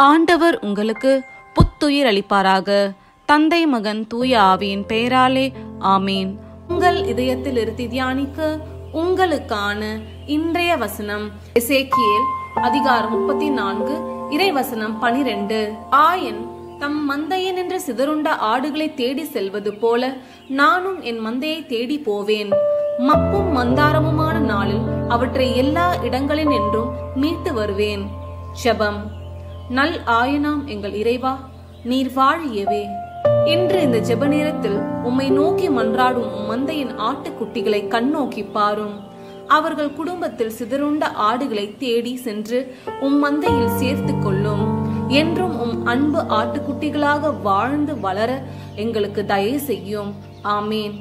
ஆண்டவர் உங்களுக்கு புத்துயிர் அளிப்பாராக. தந்தை, மகன், தூய ஆவியின் பெயராலே ஆமீன். உங்கள் இதயத்தில் இருத்தி தியானிக்க உங்களுக்கான இன்றைய வசனம் எசேக்கியேல் அதிகாரம் 34 இறைவசனம் 12. ஆயன் தம் மந்தையன் என்று சிதறுண்ட ஆடுகளை தேடி செல்வது போல நானும் என் மந்தையை தேடி போவேன். மப்பும் மந்தாரமுமான நாளில் அவற்றை எல்லா இடங்களில் என்றும் மீட்டு வருவேன். ஜெபம். நல் ஆயனாம் எங்கள் இறைவா, நீர் வாழியவே. இன்று இந்த ஜெப நேரத்தில் உம்மை நோக்கி மன்றாடும் உம் மந்தையின் ஆட்டுக்குட்டிகளை கண்ணோக்கி பாரும். அவர்கள் குடும்பத்தில் சிதறுண்ட ஆடுகளை தேடி சென்று உம் மந்தையில் சேர்த்து கொள்ளும். என்றும் உம் அன்பு ஆட்டுக்குட்டிகளாக வாழ்ந்து வளர எங்களுக்கு தயவு செய்யும். ஆமீன்.